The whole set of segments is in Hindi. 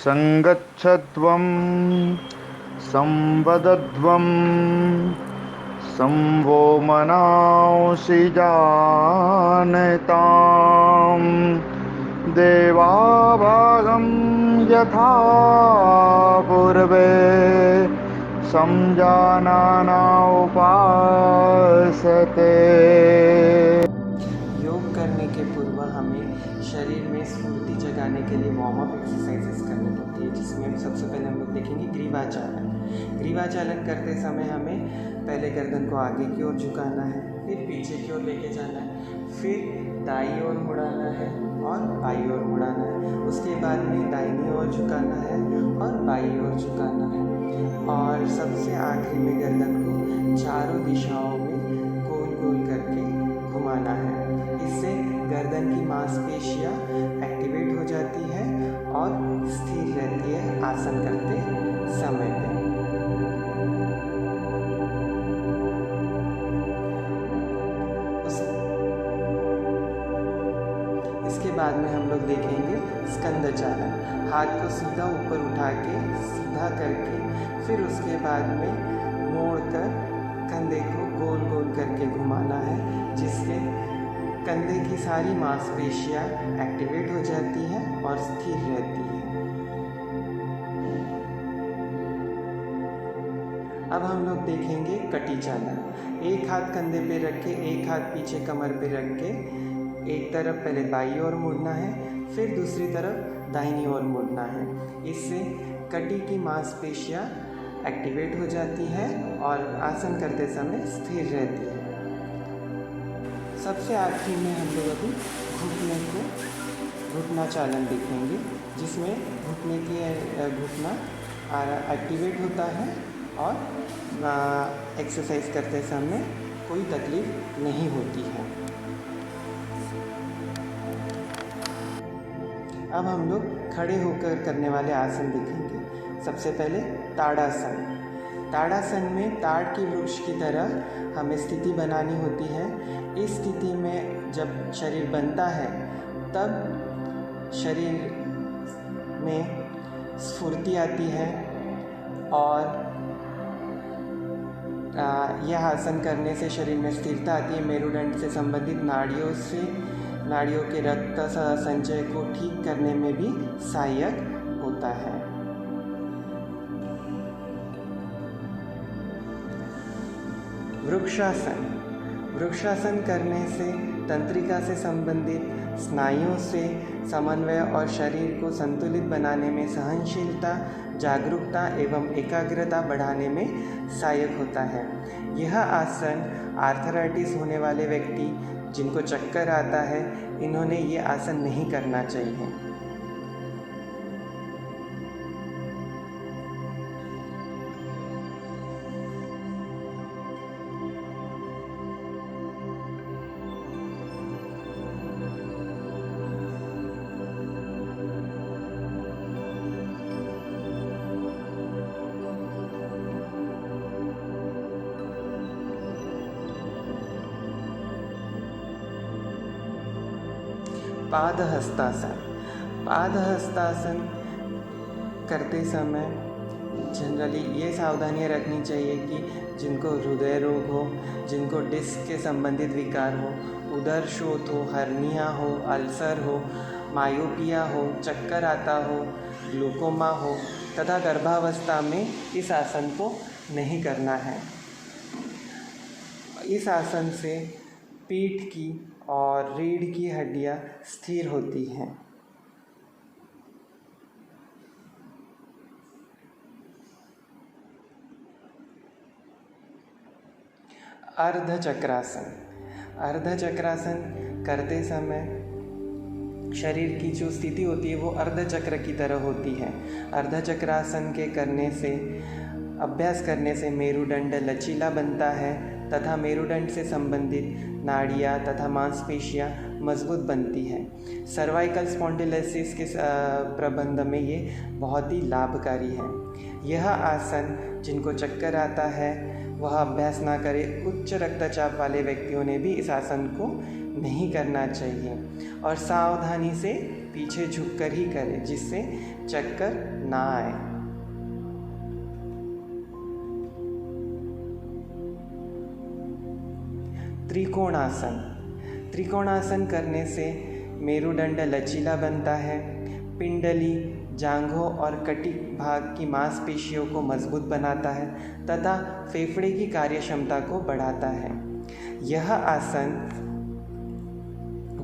संगच्छध्वं संवदध्वं संवो मनांसि जानताम् देवाभागं यथा पूर्वे संजानाना उपासते। योग करने के पूर्व हमें शरीर में स्फूर्ति जगाने के लिए वार्म अप एक्सरसाइजेस करनी होती है, जिसमें सबसे पहले हम लोग देखेंगे ग्रीवाचालन। ग्रीवाचालन करते समय हमें पहले गर्दन को आगे की ओर झुकाना है, फिर पीछे की ओर लेके जाना है, फिर दाईं ओर मुड़ाना है और बाईं ओर मुड़ाना है। उसके बाद में दाहिनी ओर झुकाना है और बाईं ओर झुकाना है, और सबसे आखिरी में गर्दन को चारों दिशाओं में गोल गोल करके घुमाना है। इससे गर्दन की मांसपेशियां एक्टिवेट हो जाती है और स्थिर रहती है आसन करते समय पे। इसके बाद में हम लोग देखेंगे स्कंदचालन। हाथ को सीधा ऊपर उठा के सीधा करके फिर उसके बाद में मोड़कर कंधे को गोल गोल करके घुमाना है, जिससे कंधे की सारी मांसपेशियां एक्टिवेट हो जाती हैं और स्थिर रहती हैं। अब हम लोग देखेंगे कटी चालन। एक हाथ कंधे पे रख के एक हाथ पीछे कमर पे रख के एक तरफ पहले बाईं ओर मुड़ना है, फिर दूसरी तरफ दाहिनी ओर मुड़ना है। इससे कटी की मांसपेशियां एक्टिवेट हो जाती है और आसन करते समय स्थिर रहती है। सबसे आखिरी में हम लोग अभी घुटना चालन देखेंगे, जिसमें घुटना एक्टिवेट होता है और एक्सरसाइज करते समय कोई तकलीफ नहीं होती है। अब हम लोग खड़े होकर करने वाले आसन देखेंगे। सबसे पहले ताड़ासन। ताड़ासन में ताड़ की वृक्ष की तरह हमें स्थिति बनानी होती है। इस स्थिति में जब शरीर बनता है तब शरीर में स्फूर्ति आती है और यह आसन करने से शरीर में स्थिरता आती है। मेरुदंड से संबंधित नाड़ियों के रक्त संचय को ठीक करने में भी सहायक होता है। वृक्षासन करने से तंत्रिका से संबंधित स्नायुओं से समन्वय और शरीर को संतुलित बनाने में सहनशीलता, जागरूकता एवं एकाग्रता बढ़ाने में सहायक होता है। यह आसन आर्थराइटिस होने वाले व्यक्ति, जिनको चक्कर आता है, इन्होंने ये आसन नहीं करना चाहिए। पादहस्तासन करते समय जनरली ये सावधानियां रखनी चाहिए कि जिनको हृदय रोग हो, जिनको डिस्क के संबंधित विकार हो, उदर शोथ हो, हर्निया हो, अल्सर हो, मायोपिया हो, चक्कर आता हो, ग्लूकोमा हो तथा गर्भावस्था में इस आसन को नहीं करना है। इस आसन से पीठ की और रीढ़ की हड्डियां स्थिर होती हैं। अर्धचक्रासन करते समय शरीर की जो स्थिति होती है वो अर्धचक्र की तरह होती है। अर्धचक्रासन के अभ्यास करने से मेरुदंड लचीला बनता है तथा मेरुदंड से संबंधित नाड़ियाँ तथा मांसपेशियाँ मजबूत बनती हैं। सर्वाइकल स्पॉन्डिलोसिस के प्रबंध में ये बहुत ही लाभकारी है। यह आसन जिनको चक्कर आता है वह अभ्यास ना करें। उच्च रक्तचाप वाले व्यक्तियों ने भी इस आसन को नहीं करना चाहिए और सावधानी से पीछे झुककर ही करें, जिससे चक्कर ना आए। त्रिकोणासन। त्रिकोणासन करने से मेरुदंड लचीला बनता है, पिंडली, जांघों और कटिक भाग की मांसपेशियों को मजबूत बनाता है तथा फेफड़े की कार्यक्षमता को बढ़ाता है। यह आसन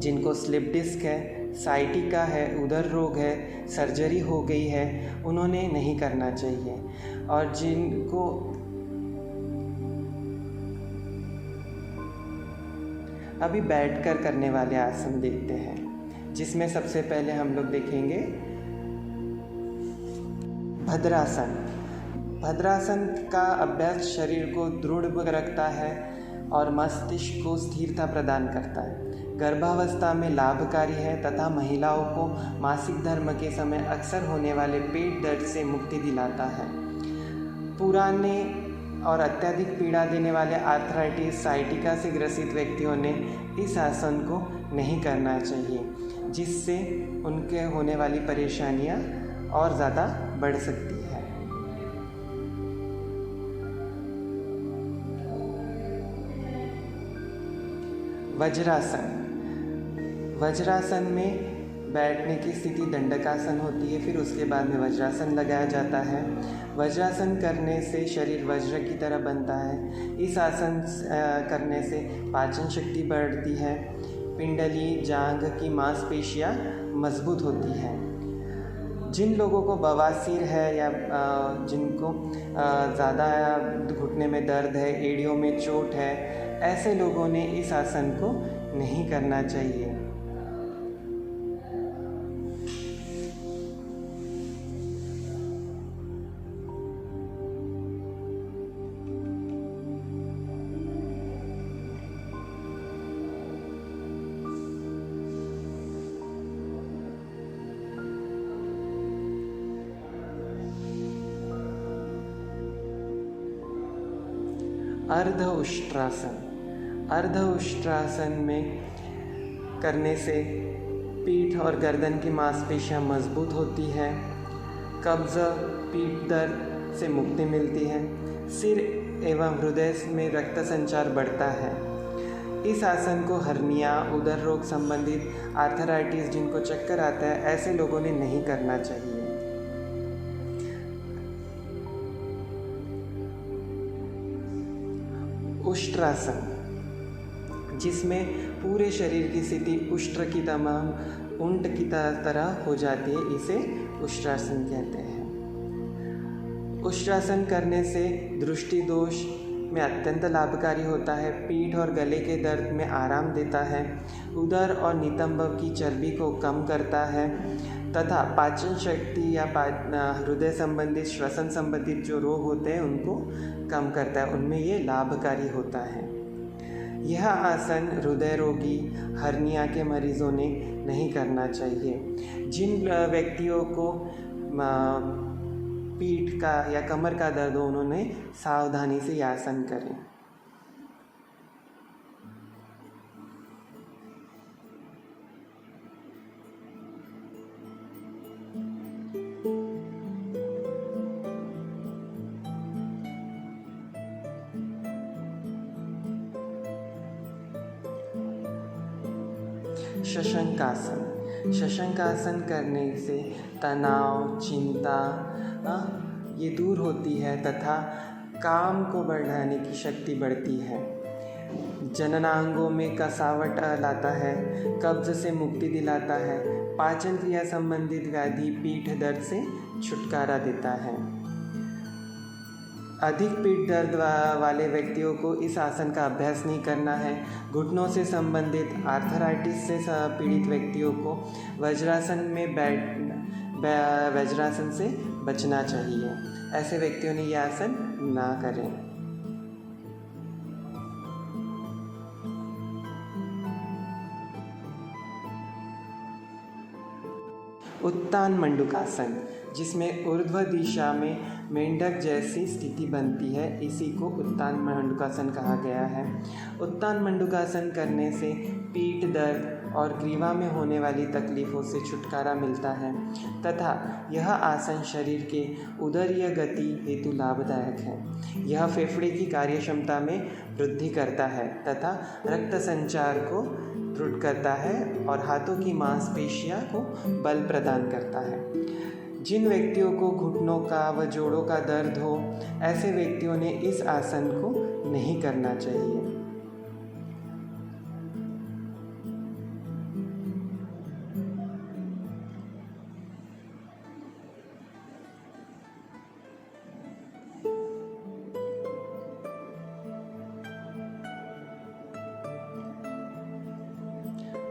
जिनको स्लिप डिस्क है, साइटिका है, उदर रोग है, सर्जरी हो गई है, उन्होंने नहीं करना चाहिए। और जिनको अभी बैठकर करने वाले आसन देखते हैं, जिसमें सबसे पहले हम लोग देखेंगे भद्रासन। भद्रासन का अभ्यास शरीर को दृढ़ रखता है और मस्तिष्क को स्थिरता प्रदान करता है। गर्भावस्था में लाभकारी है तथा महिलाओं को मासिक धर्म के समय अक्सर होने वाले पेट दर्द से मुक्ति दिलाता है। पुराने और अत्यधिक पीड़ा देने वाले आर्थराइटिस, साइटिका से ग्रसित व्यक्तियों ने इस आसन को नहीं करना चाहिए, जिससे उनके होने वाली परेशानियां और ज़्यादा बढ़ सकती है। वज्रासन। वज्रासन में बैठने की स्थिति दंडकासन होती है, फिर उसके बाद में वज्रासन लगाया जाता है। वज्रासन करने से शरीर वज्र की तरह बनता है। इस आसन करने से पाचन शक्ति बढ़ती है, पिंडली, जांघ की मांसपेशियां मजबूत होती हैं। जिन लोगों को बवासीर है या जिनको ज़्यादा घुटने में दर्द है, एड़ियों में चोट है, ऐसे लोगों ने इस आसन को नहीं करना चाहिए। अर्ध उष्ट्रासन। अर्ध उष्ट्रासन में करने से पीठ और गर्दन की मांसपेशियां मजबूत होती है, कब्ज, पीठ दर्द से मुक्ति मिलती है, सिर एवं हृदय में रक्त संचार बढ़ता है। इस आसन को हर्निया, उदर रोग संबंधित आर्थराइटिस, जिनको चक्कर आता है, ऐसे लोगों ने नहीं करना चाहिए। उष्ट्रासन, जिसमें पूरे शरीर की स्थिति उष्ट्र की तमाम ऊंट की तरह हो जाती है, इसे उष्ट्रासन कहते हैं। उष्ट्रासन करने से दृष्टि दोष में अत्यंत लाभकारी होता है, पीठ और गले के दर्द में आराम देता है, उदर और नितंब की चर्बी को कम करता है तथा पाचन शक्ति या हृदय संबंधित, श्वसन संबंधित जो रोग होते हैं उनको कम करता है, उनमें ये लाभकारी होता है। यह आसन हृदय रोगी, हर्निया के मरीजों ने नहीं करना चाहिए। जिन व्यक्तियों को पीठ का या कमर का दर्द हो, उन्होंने सावधानी से यह आसन करें। शशंकासन। शशंकासन करने से तनाव, चिंता ये दूर होती है तथा काम को बढ़ाने की शक्ति बढ़ती है, जननांगों में कसावट लाता है, कब्ज से मुक्ति दिलाता है, पाचन क्रिया संबंधित व्याधि, पीठ दर्द से छुटकारा देता है। अधिक पीठ दर्द वाले व्यक्तियों को इस आसन का अभ्यास नहीं करना है। घुटनों से संबंधित आर्थराइटिस से पीड़ित व्यक्तियों को वज्रासन में वज्रासन से बचना चाहिए। ऐसे व्यक्तियों ने यह आसन ना करें। उत्तान मंडूकासन, जिसमें ऊर्ध्व दिशा में मेंढक जैसी स्थिति बनती है। इसी को उत्तान मंडूकासन कहा गया है। उत्तान मंडूकासन करने से पीठ दर्द और ग्रीवा में होने वाली तकलीफ़ों से छुटकारा मिलता है तथा यह आसन शरीर के उदरीय गति हेतु लाभदायक है। यह फेफड़े की कार्यक्षमता में वृद्धि करता है तथा रक्त संचार को दृढ़ करता है और हाथों की मांसपेशियों को बल प्रदान करता है। जिन व्यक्तियों को घुटनों का व जोड़ों का दर्द हो, ऐसे व्यक्तियों ने इस आसन को नहीं करना चाहिए।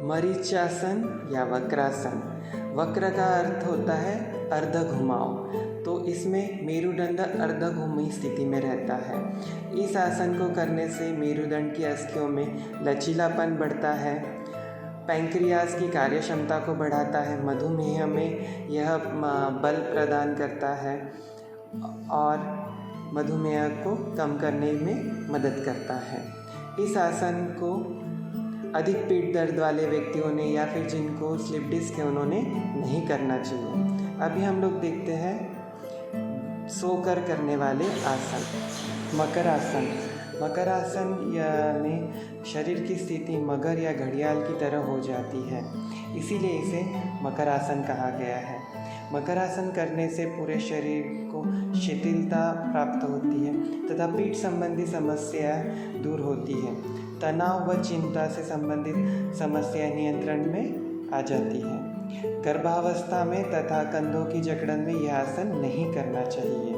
मरीचासन या वक्रासन। वक्र का अर्थ होता है अर्ध घुमाव, तो इसमें मेरुदंड अर्ध घूमी स्थिति में रहता है। इस आसन को करने से मेरुदंड की अस्थियों में लचीलापन बढ़ता है, पैंक्रियाज की कार्यक्षमता को बढ़ाता है, मधुमेह में यह बल प्रदान करता है और मधुमेह को कम करने में मदद करता है। इस आसन को अधिक पीठ दर्द वाले व्यक्तियों ने या फिर जिनको स्लिप डिस्क है उन्होंने नहीं करना चाहिए। अभी हम लोग देखते हैं सोकर करने वाले आसन। मकरासन। मकरासन में शरीर की स्थिति मगर या घड़ियाल की तरह हो जाती है, इसीलिए इसे मकरासन कहा गया है। मकरासन करने से पूरे शरीर को शिथिलता प्राप्त होती है तथा पीठ संबंधी समस्याएं दूर होती है। तनाव व चिंता से संबंधित समस्या नियंत्रण में आ जाती है। गर्भावस्था में तथा कंधों की जकड़न में यह आसन नहीं करना चाहिए।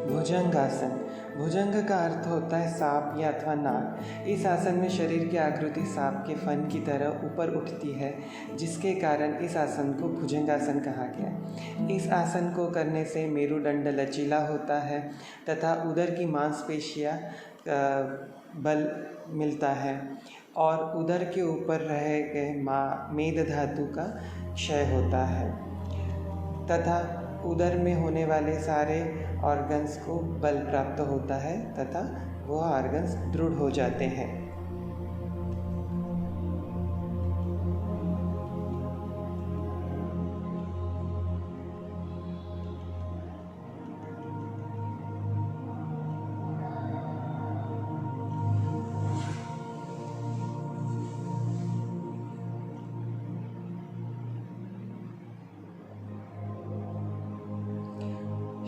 भुजंगासन। भुजंग का अर्थ होता है सांप या अथवा नाग। इस आसन में शरीर की आकृति सांप के फन की तरह ऊपर उठती है, जिसके कारण इस आसन को भुजंगासन कहा गया। इस आसन को करने से मेरुदंड लचीला होता है तथा उदर की मांसपेशियां बल मिलता है और उदर के ऊपर रहे गए मेद धातु का क्षय होता है तथा उदर में होने वाले सारे ऑर्गन्स को बल प्राप्त होता है तथा वह ऑर्गन्स दृढ़ हो जाते हैं।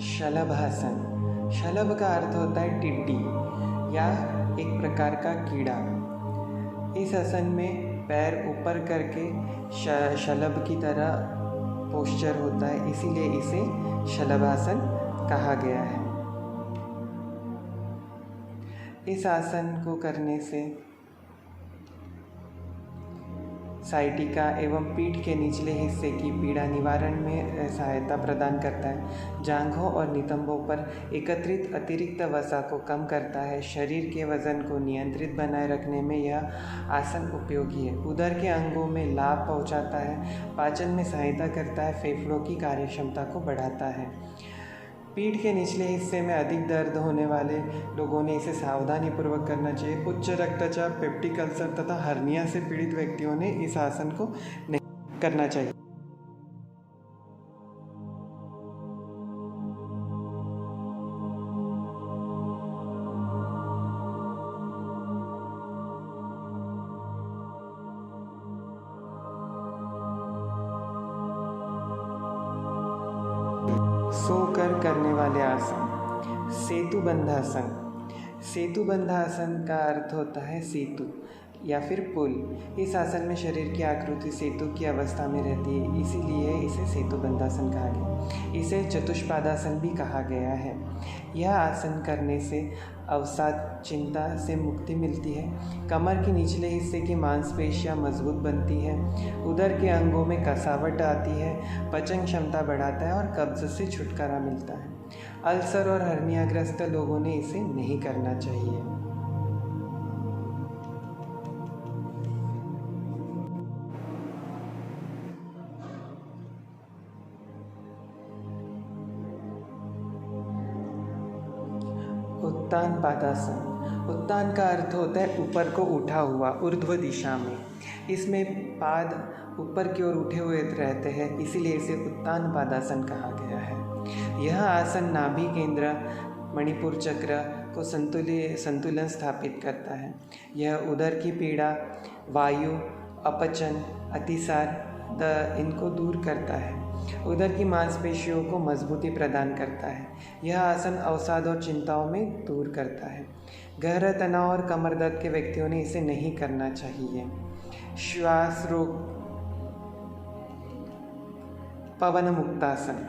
शलभासन। शलभ का अर्थ होता है टिड्डी या एक प्रकार का कीड़ा। इस आसन में पैर ऊपर करके शलभ की तरह पोस्चर होता है, इसीलिए इसे शलभासन कहा गया है। इस आसन को करने से साइटिका एवं पीठ के निचले हिस्से की पीड़ा निवारण में सहायता प्रदान करता है। जांघों और नितंबों पर एकत्रित अतिरिक्त वसा को कम करता है। शरीर के वजन को नियंत्रित बनाए रखने में यह आसन उपयोगी है। उदर के अंगों में लाभ पहुंचाता है, पाचन में सहायता करता है, फेफड़ों की कार्यक्षमता को बढ़ाता है। पीठ के निचले हिस्से में अधिक दर्द होने वाले लोगों ने इसे सावधानीपूर्वक करना चाहिए। उच्च रक्तचाप, पेप्टिक अल्सर तथा हर्निया से पीड़ित व्यक्तियों ने इस आसन को नहीं करना चाहिए। सोकर करने वाले आसन। सेतुबंधासन। सेतुबंधासन का अर्थ होता है सेतु या फिर पुल। इस आसन में शरीर की आकृति सेतु की अवस्था में रहती है, इसीलिए इसे सेतुबंधासन कहा गया। इसे चतुष्पादासन भी कहा गया है। यह आसन करने से अवसाद, चिंता से मुक्ति मिलती है। कमर के निचले हिस्से की मांसपेशियां मजबूत बनती है। उदर के अंगों में कसावट आती है। पचन क्षमता बढ़ाता है और कब्ज से छुटकारा मिलता है। अल्सर और हर्नियाग्रस्त लोगों ने इसे नहीं करना चाहिए। उत्तान पादासन। उत्तान का अर्थ होता है ऊपर को उठा हुआ, ऊर्ध्व दिशा में। इसमें पाद ऊपर की ओर उठे हुए रहते हैं, इसीलिए इसे उत्तान पादासन कहा गया है। यह आसन नाभि केंद्र मणिपुर चक्र को संतुलन स्थापित करता है। यह उदर की पीड़ा, वायु, अपचन, अतिसार इनको दूर करता है। उदर की मांसपेशियों को मजबूती प्रदान करता है। यह आसन अवसाद और चिंताओं में दूर करता है। गहरा तनाव और कमर दर्द के व्यक्तियों ने इसे नहीं करना चाहिए। श्वास रोग। पवन मुक्तासन।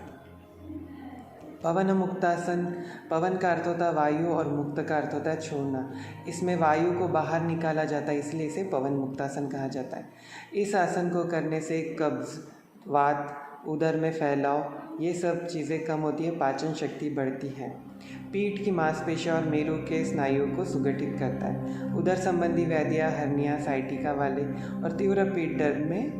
पवन मुक्तासन, पवन का अर्थ होता है वायु और मुक्त का अर्थ होता है छोड़ना। इसमें वायु को बाहर निकाला जाता है, इसलिए इसे पवन मुक्तासन कहा जाता है। इस आसन को करने से कब्ज, वात, उदर में फैलाव, ये सब चीज़ें कम होती है, पाचन शक्ति बढ़ती है। पीठ की मांसपेशियों और मेरु के स्नायुओं को सुगठित करता है। उदर संबंधी व्याधियाँ, हर्निया, साइटिका वाले और तीव्र पीठ दर्द में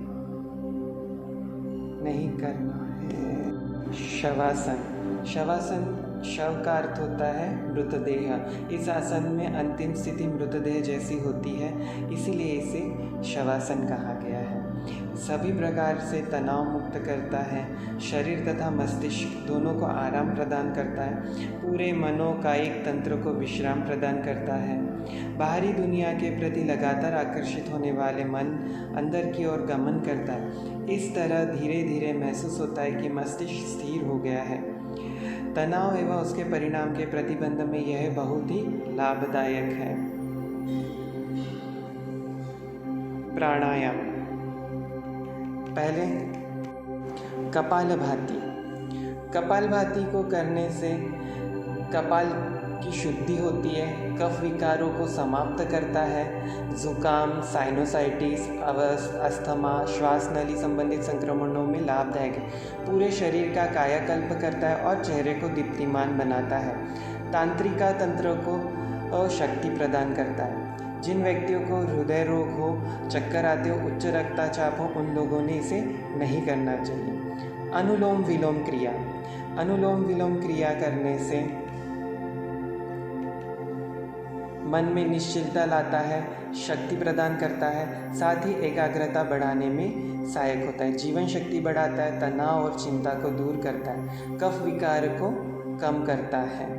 नहीं करना है। शवासन। शवासन, शव का अर्थ होता है मृतदेह। इस आसन में अंतिम स्थिति मृतदेह जैसी होती है, इसीलिए इसे शवासन कहा गया है। सभी प्रकार से तनाव मुक्त करता है। शरीर तथा मस्तिष्क दोनों को आराम प्रदान करता है। पूरे मनोकायिक तंत्र को विश्राम प्रदान करता है। बाहरी दुनिया के प्रति लगातार आकर्षित होने वाले मन अंदर की ओर गमन करता है। इस तरह धीरे धीरे महसूस होता है कि मस्तिष्क स्थिर हो गया है। तनाव एवं उसके परिणाम के प्रतिबंध में यह बहुत ही लाभदायक है। प्राणायाम। पहले कपालभाति। कपालभाति को करने से कपाल की शुद्धि होती है, कफ विकारों को समाप्त करता है। जुकाम, साइनोसाइटिस, अस्थमा, श्वास नली संबंधित संक्रमणों में लाभदायक है। पूरे शरीर का कायाकल्प करता है और चेहरे को दीप्तिमान बनाता है। तांत्रिका तंत्र को शक्ति प्रदान करता है। जिन व्यक्तियों को हृदय रोग हो, चक्कर आते हो, उच्च रक्तचाप हो, उन लोगों ने इसे नहीं करना चाहिए। अनुलोम विलोम क्रिया। अनुलोम विलोम क्रिया करने से मन में निश्चलता लाता है, शक्ति प्रदान करता है, साथ ही एकाग्रता बढ़ाने में सहायक होता है। जीवन शक्ति बढ़ाता है, तनाव और चिंता को दूर करता है, कफ विकार को कम करता है।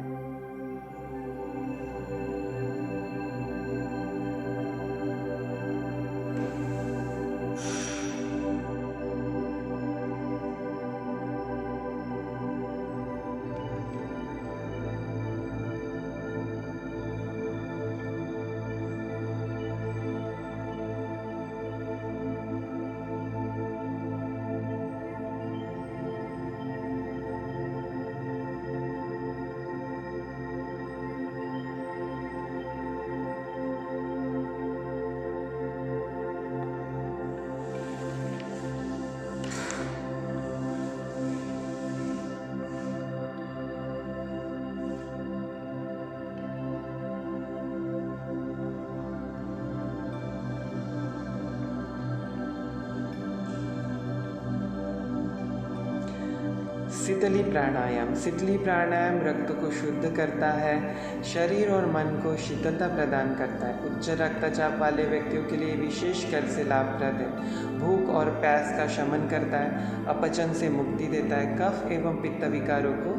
शीतली प्राणायाम। शीतली प्राणायाम रक्त को शुद्ध करता है, शरीर और मन को शीतलता प्रदान करता है। उच्च रक्तचाप वाले व्यक्तियों के लिए विशेषकर से लाभप्रद है। भूख और प्यास का शमन करता है, अपचन से मुक्ति देता है, कफ एवं पित्त विकारों को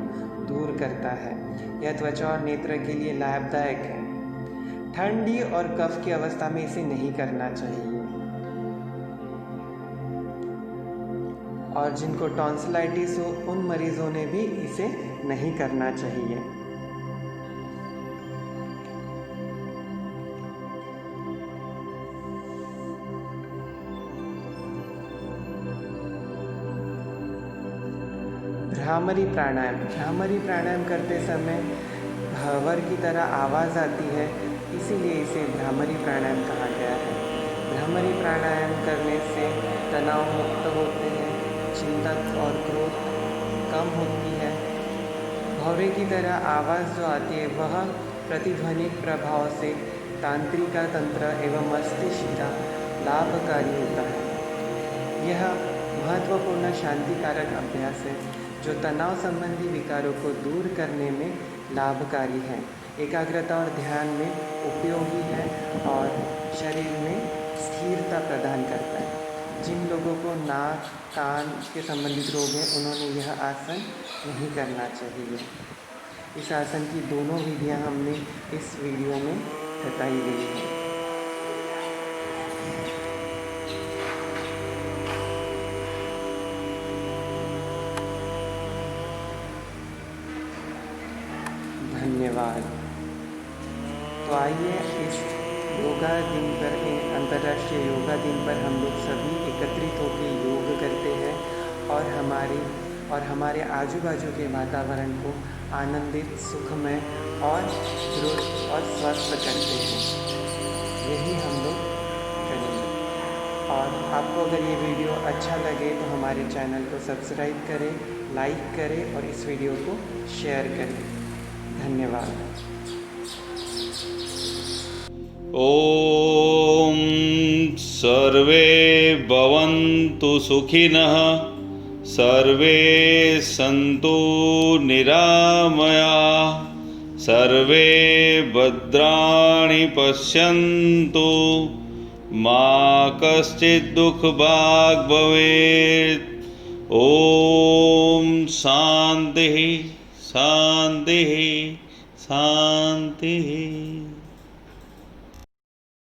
दूर करता है। यह त्वचा और नेत्र के लिए लाभदायक है। ठंडी और कफ की अवस्था में इसे नहीं करना चाहिए। और जिनको टॉन्सिलाइटिस हो, उन मरीजों ने भी इसे नहीं करना चाहिए। भ्रामरी प्राणायाम। भ्रामरी प्राणायाम करते समय भंवर की तरह आवाज़ आती है, इसीलिए इसे भ्रामरी प्राणायाम कहा गया है। भ्रामरी प्राणायाम करने से तनाव मुक्त होते हैं, चिंता और क्रोध कम होती है, भौरे की तरह आवाज़ जो आती है वह प्रतिध्वनिक प्रभाव से तांत्रिका तंत्र एवं मस्तिष्क का लाभकारी होता है। यह महत्वपूर्ण शांतिकारक अभ्यास है जो तनाव संबंधी विकारों को दूर करने में लाभकारी है, एकाग्रता और ध्यान में उपयोगी है और शरीर में स्थिरता प्रदान करता है। जिन लोगों को नाक कान के संबंधित रोग हैं उन्होंने यह आसन नहीं करना चाहिए। इस आसन की दोनों विधियां हमने इस वीडियो में बताई गई है। धन्यवाद। तो आइए इस योगा दिन पर, अंतर्राष्ट्रीय योगा दिन पर हम लोग सभी एकत्रित होकर योग करते हैं और हमारे आजू बाजू के वातावरण को आनंदित, सुखमय और दृढ़ और स्वस्थ करते हैं। यही हम लोग करेंगे। और आपको अगर ये वीडियो अच्छा लगे तो हमारे चैनल को सब्सक्राइब करें, लाइक करें और इस वीडियो को शेयर करें। धन्यवाद। ॐ सर्वे भवन्तु सुखिनः, सर्वे सन्तु निरामयाः, सर्वे भद्राणि पश्यन्तु, मा कश्चित् दुःखभाग् भवेत्। ॐ शान्तिः शान्तिः शान्तिः।